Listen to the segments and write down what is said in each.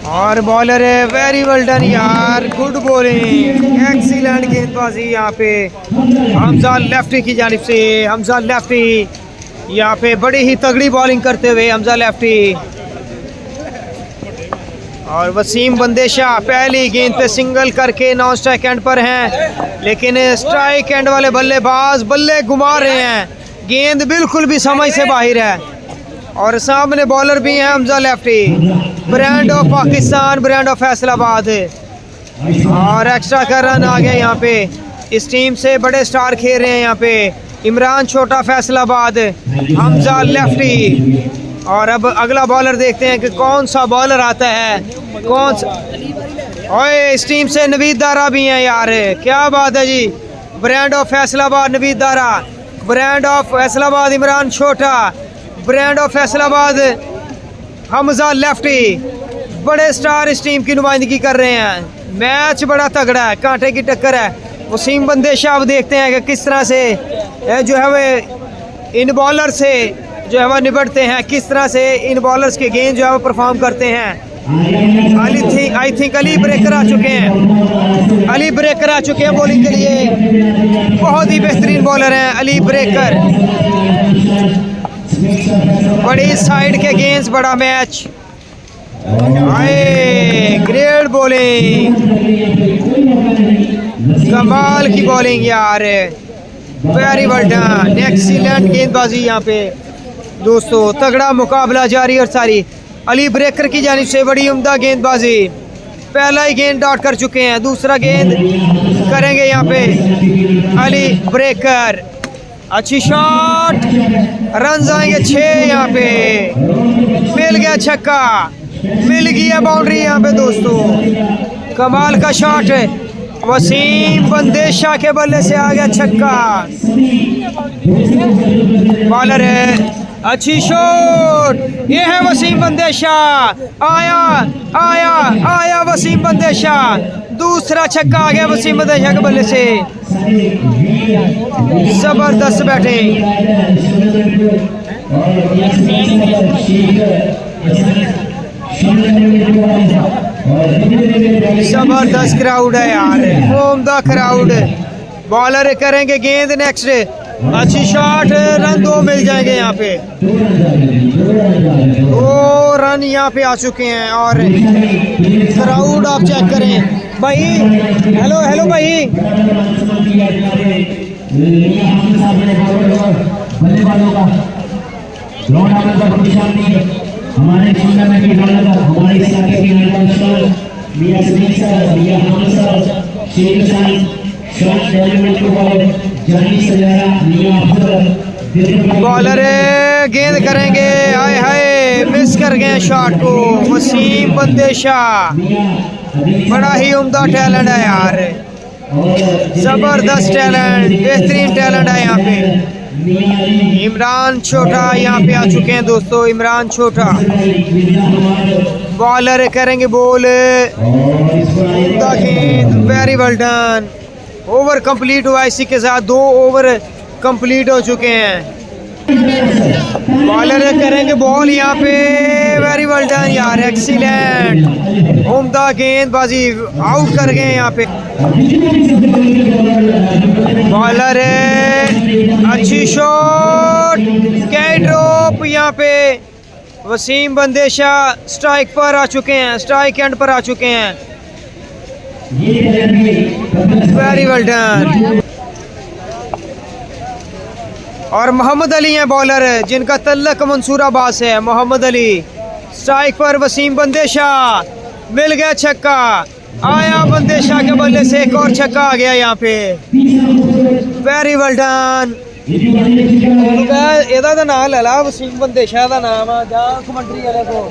और बॉलर है, very well done यार, गुड बॉलिंग, एक्सीलेंट गेंदबाजी यहाँ पे हमजा लेफ्टी की जानिब से। हमजा लेफ्टी यहाँ पे बड़ी ही तगड़ी बॉलिंग करते हुए हमजा लेफ्टी। और वसीम बंदेशा पहली गेंद पे सिंगल करके नॉन स्ट्राइक एंड पर हैं, लेकिन स्ट्राइक एंड वाले बल्लेबाज बल्ले घुमा रहे हैं, गेंद बिल्कुल भी समझ से बाहर है। और सामने बॉलर भी हैं Hamza lefty, brand of Pakistan, brand of Faisalabad. और एक्स्ट्रा का रन आ गया यहाँ पे, इस टीम से बड़े स्टार खेल रहे हैं यहाँ पे। इमरान छोटा फैसलाबाद, हमजा लेफ्टी। और अब अगला बॉलर देखते हैं कि कौन सा बॉलर आता है, कौन सा। ओए इस टीम से नवीद दारा भी हैं यार, क्या बात है जी। Brand of Faisalabad Naveed Dara, brand of Faisalabad Imran Chhota, brand of Faisalabad Hamza lefty. बड़े स्टार इस टीम की नुमाइंदगी कर रहे हैं। मैच बड़ा तगड़ा है, कांटे की टक्कर है। वसीम बंदेशा अब देखते हैं कि किस तरह से जो है वे इन बॉलर से जो है वह निपटते हैं, किस तरह से इन बॉलर्स के गेंद जो है वो परफॉर्म करते हैं। आई थिंक अली ब्रेकर आ चुके हैं, अली ब्रेकर आ चुके हैं बॉलिंग के लिए। बहुत ही बेहतरीन बॉलर हैं अली ब्रेकर। बड़ी साइड के गेंद, बड़ा मैच, ग्रेट बॉलिंग, कमाल की बॉलिंग यार, वेरी वेल डन, एक्सीलेंट गेंदबाजी यहाँ पे दोस्तों। तगड़ा मुकाबला जारी और सारी। अली ब्रेकर की जानिब से बड़ी उम्दा गेंदबाजी, पहला ही गेंद डॉट कर चुके हैं, दूसरा गेंद करेंगे यहाँ पे अली ब्रेकर। अच्छी शॉट, रन आएंगे 6 यहाँ पे, मिल गया छक्का, मिल गया बाउंड्री यहाँ पे दोस्तों। कमाल का शॉट है, वसीम बंदेशा के बल्ले से आ गया छक्का। बॉलर है, अच्छी शॉट, ये है वसीम बंदेशा, आया आया आया वसीम बंदेशा, दूसरा छक्का आ गया वसीम बंदेशा के बल्ले से। जबरदस्त बैटिंग, जबरदस्त क्राउड है यार, उम्दा क्राउड। बॉलर करेंगे गेंद नेक्स्ट, अच्छी शॉट, रन 2 मिल जाएंगे यहाँ पे, 2 रन यहाँ पे आ चुके हैं। और क्राउड आप चेक करें भाई, हेलो हेलो भाई, हमारे बॉलर गेंद करेंगे, हाय हाय मिस कर गए शॉट को। वसीम बंदेशा, बड़ा ही उम्दा टैलेंट है यार, जबरदस्त टैलेंट, बेहतरीन टैलेंट है यहाँ पे। इमरान छोटा यहाँ पे आ चुके हैं दोस्तों, इमरान छोटा। बॉलर करेंगे बॉल, गेंद, very well done. Over complete हुआ, इसी के साथ 2 ओवर कंप्लीट हो चुके हैं। बॉलर करेंगे बॉल यहाँ पे, वेरी वेल डन यार, एक्सीलेंट, उम्दा गेंदबाजी, आउट कर गए यहाँ पे। बॉलर अच्छी शॉट, कैच ड्रॉप यहाँ पे। वसीम बंदेशा स्ट्राइक पर आ चुके हैं, स्ट्राइक एंड पर आ चुके हैं, वेरी वेल डन। और मोहम्मद अली हैं बॉलर, जिनका तल्लक मंसूराबाद से है। मोहम्मद अली स्ट्राइक पर, वसीम बंदेशा, मिल गया छक्का, आया बंदेशा के बल्ले से एक और छक्का आ गया यहाँ पे, वेरी वेल डन। ਇਹਦਾ ਤਾਂ ਨਾਮ ਲੈ ਲਾ, ਵਸੀਮ ਬੰਦੇਸ਼ਾ ਦਾ ਨਾਮ ਆ, ਜਾਂ ਕਮੈਂਟਰੀ ਵਾਲੇ ਕੋ।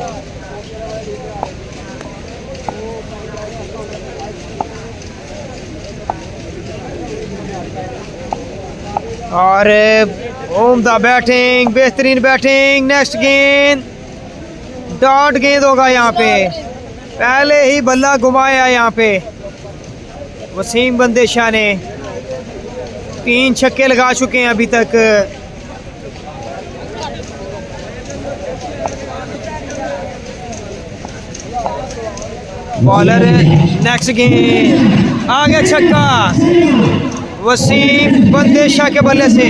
और उम्दा बैटिंग, बेहतरीन बैटिंग। नेक्स्ट गेंद, डॉट गेंद होगा यहाँ पे, पहले ही बल्ला घुमाया यहाँ पे वसीम बंदेशा ने। 3 छक्के लगा चुके हैं अभी तक। बॉलर नेक्स्ट गेंद आगे छक्का वसीम बंदेशा के बल्ले से।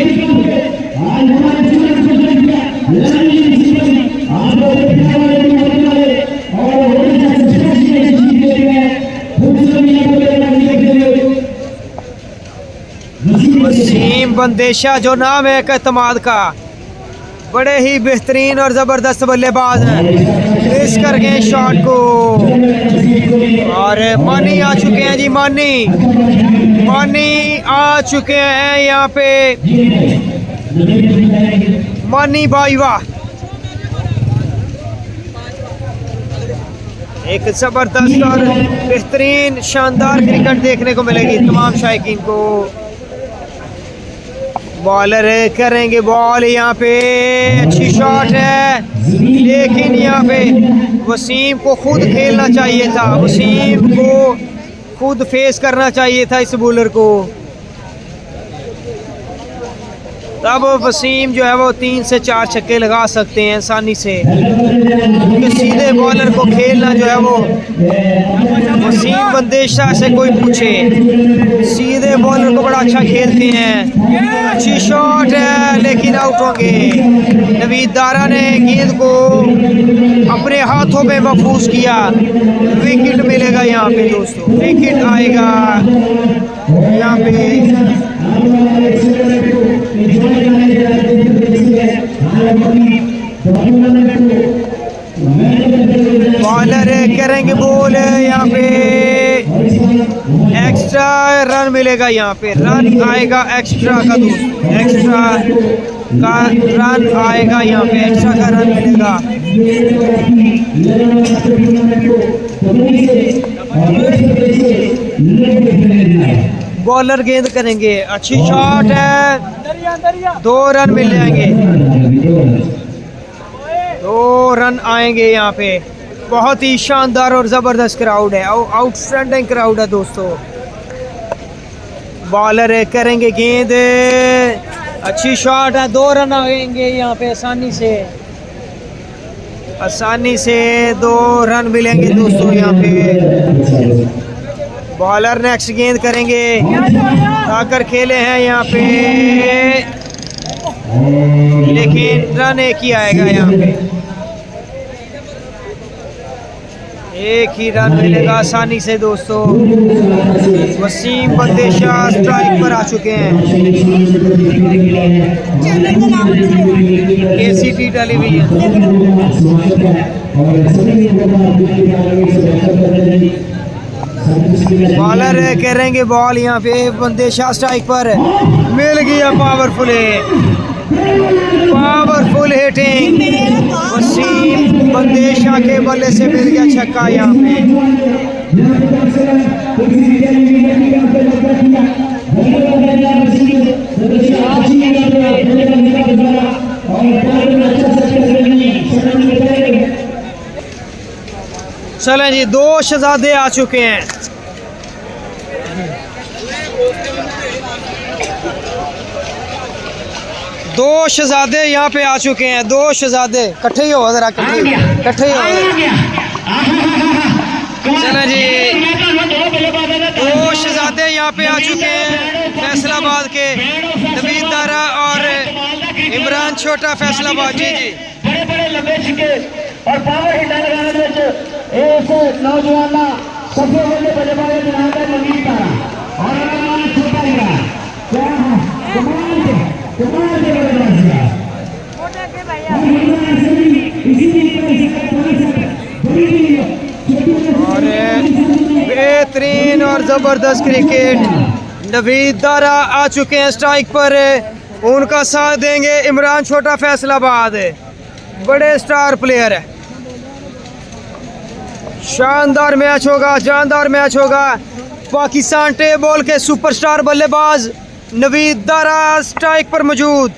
वसीम बंदेशा जो नाम है एतमाद का, बड़े ही बेहतरीन और ज़बरदस्त बल्लेबाज हैं। मिस कर गए शॉट को और मानी आ चुके हैं जी। मानी आ चुके हैं यहाँ पे, मानी भाई वाह। एक ज़बरदस्त और बेहतरीन शानदार क्रिकेट देखने को मिलेगी तमाम शायकीन को। बॉलर करेंगे बॉल यहाँ पे, अच्छी शॉट है लेकिन यहाँ पे वसीम को खुद खेलना चाहिए था, वसीम को खुद फेस करना चाहिए था इस बॉलर को, तब वसीम जो है वो 3 से 4 छक्के लगा सकते हैं आसानी से। क्योंकि सीधे बॉलर को खेलना जो है वो, वसीम बंदेशा से कोई पूछे, सीधे बॉलर को बड़ा अच्छा खेलते हैं। अच्छी शॉट है लेकिन आउट होंगे। नवीद दारा ने गेंद को अपने हाथों में महफूज किया। विकेट मिलेगा यहाँ पे दोस्तों, विकेट आएगा यहाँ पे। बॉलर करेंगे बॉल यहाँ पे, एक्स्ट्रा रन मिलेगा यहाँ पे, रन आएगा एक्स्ट्रा का दोस्तों, एक्स्ट्रा का रन आएगा यहाँ पे, एक्स्ट्रा का रन मिलेगा। बॉलर गेंद करेंगे, अच्छी शॉट है, 2 रन मिल जाएंगे, 2 रन आएंगे यहाँ पे। बहुत ही शानदार और ज़बरदस्त क्राउड है, आउटस्टैंडिंग क्राउड है दोस्तों। बॉलर करेंगे गेंद, अच्छी शॉट है, 2 रन आएंगे यहाँ पे आसानी से, आसानी से 2 रन मिलेंगे दोस्तों यहाँ पे। बॉलर नेक्स्ट गेंद करेंगे, आकर खेले हैं यहाँ पे लेकिन रन एक ही आएगा यहाँ पे, एक ही रन मिलेगा आसानी से दोस्तों। वसीम बंदेशा स्ट्राइक पर आ चुके हैं। KCT television. बॉलर करेंगे बॉल यहाँ पे, बंदेशा स्ट्राइक पर, मिल गया पावरफुल हिटिंग, वसीम बंदेशा के बल्ले से मिल गया छक्का यहाँ पे। चलें जी, 2 शहजादे आ चुके हैं। दो शहजादे यहाँ पे आ चुके हैं, 2 शहजादे। इकट्ठे ही हो जरा, इकट्ठे ही हो। चलें जी, 2 शहजादे यहाँ पे आ चुके हैं फैसलाबाद के, नवीद दारा और इमरान छोटा फैसलाबाद। जी जी, बड़े बड़े लंबे छिके और पावर हिटर इस नौजवान सबसे बड़े बल्लेबाज जनाब है नवीद दारा और इमरान छोटा हिरा। क्या कमाल के बल्लेबाज है और बेहतरीन और ज़बरदस्त क्रिकेट। नवीद दारा आ चुके हैं स्ट्राइक पर, उनका साथ देंगे इमरान छोटा फैसलाबाद, बड़े स्टार प्लेयर है। शानदार मैच होगा, जानदार मैच होगा। पाकिस्तान टे बॉल के सुपरस्टार बल्लेबाज नवीद दारा स्ट्राइक पर मौजूद।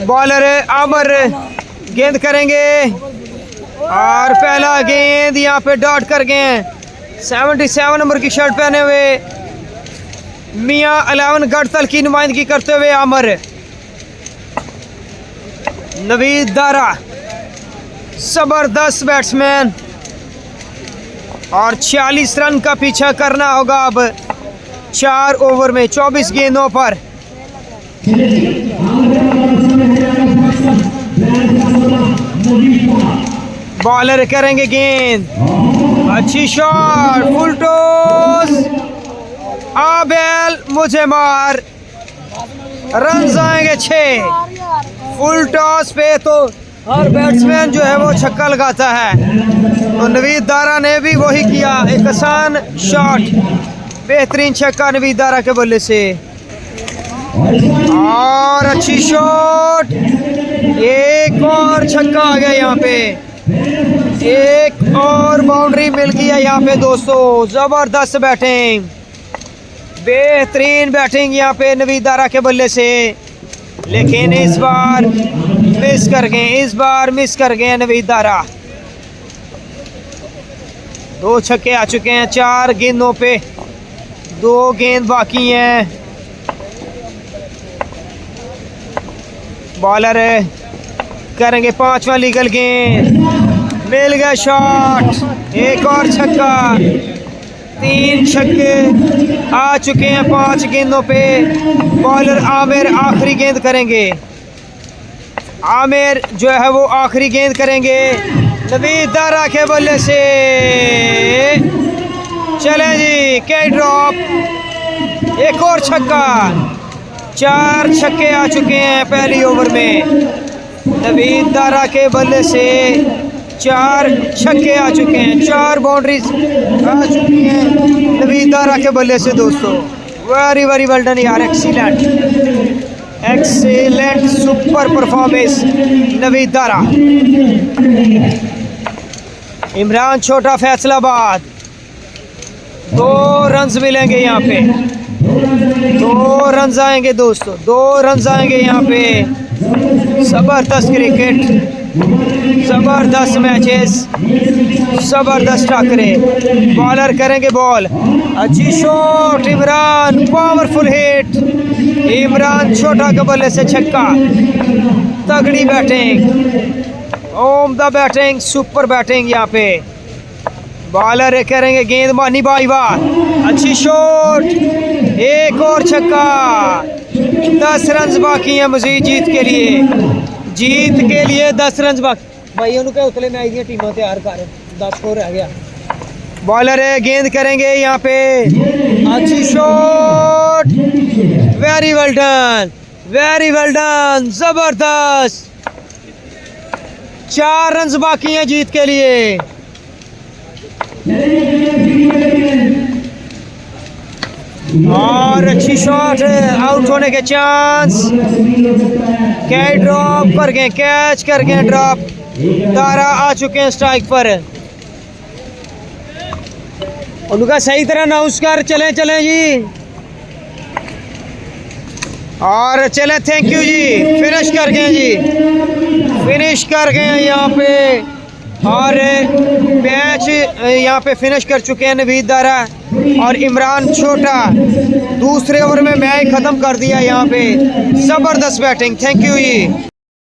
बॉलर आमर गेंद करेंगे और पहला गेंद यहाँ पे डॉट कर गए। 77 नंबर की शर्ट पहने हुए मियां 11 गढ़तल की नुमाइंदगी करते हुए आमर। नवीद दारा जबरदस्त बैट्समैन, और 40 रन का पीछा करना होगा अब 4 ओवर में 24 गेंदों पर। बॉलर करेंगे गेंद, अच्छी शॉट, फुल टॉस, आबेल मुझे मार, रन आएंगे 6। फुल टॉस पे तो हर बैट्समैन जो है वो छक्का लगाता है, तो नवीद दारा ने भी वही किया। एक आसान शॉट, बेहतरीन छक्का नवीद दारा के बल्ले से, और अच्छी शॉट, एक और छक्का आ गया यहाँ पे, एक और बाउंड्री मिल गई है यहाँ पे दोस्तों। जबरदस्त बैटिंग, बेहतरीन बैटिंग यहाँ पे नवीद दारा के बल्ले से, लेकिन इस बार मिस कर गए, इस बार मिस कर गए नवीद दारा। 2 छक्के आ चुके हैं 4 गेंदों पे, 2 गेंद बाकी हैं। बॉलर करेंगे 5वां लीगल गेंद, मिल गया शॉट, एक और छक्का, 3 छक्के आ चुके हैं 5 गेंदों पे। बॉलर आमिर आखिरी गेंद करेंगे, आमिर जो है वो आखिरी गेंद करेंगे नवीद दारा के बल्ले से। चलें जी, कैच ड्रॉप, एक और छक्का, 4 छक्के आ चुके हैं पहली ओवर में नवीद दारा के बल्ले से। 4 छक्के आ चुके हैं, 4 बाउंड्रीज आ चुकी हैं नवीद दारा के बल्ले से दोस्तों। वेरी वेरी वेल डन यार, excellent excellent, super performance Naveed Dara. Imran छोटा फैसलाबाद, 2 रन्स मिलेंगे यहाँ पे, 2 रन्स आएंगे दोस्तों, 2 रन्स आएंगे यहाँ पे। जबरदस्त क्रिकेट, जबरदस्त मैचेस, जबरदस्त टक्करे। बॉलर करेंगे बॉल, अच्छी shot, Imran powerful hit, Imran छोटा के बल्ले से छक्का। तगड़ी बैटिंग, उम्दा बैटिंग, सुपर बैटिंग यहाँ पे। बॉलर करेंगे गेंद, मानी बाईवा, अच्छी शॉट, एक और छक्का। 10 रन बाकी हैं मजीद जीत के लिए, जीत के लिए 10 रन बाकी। भाई उनके उतले में आई टीमें तैयार कर, 10 को रह गया। बॉलर गेंद करेंगे यहाँ पे, अच्छी shot, very well done, very well done, जबरदस्त। 4 रन बाकी हैं जीत के लिए। और अच्छी शॉट, आउट होने के चांस, कैच ड्रॉप कर गए, कैच कर गए ड्रॉप। दारा आ चुके हैं स्ट्राइक पर, उनका सही तरह अनाउंस कर, चलें चलें जी, और चलें, थैंक यू जी, फिनिश कर गए जी, फिनिश कर गए यहाँ पे। और मैच यहाँ पे फिनिश कर चुके हैं नवीद दारा और इमरान छोटा। दूसरे ओवर में मैच ख़त्म कर दिया यहाँ पे, ज़बरदस्त बैटिंग, थैंक यू जी।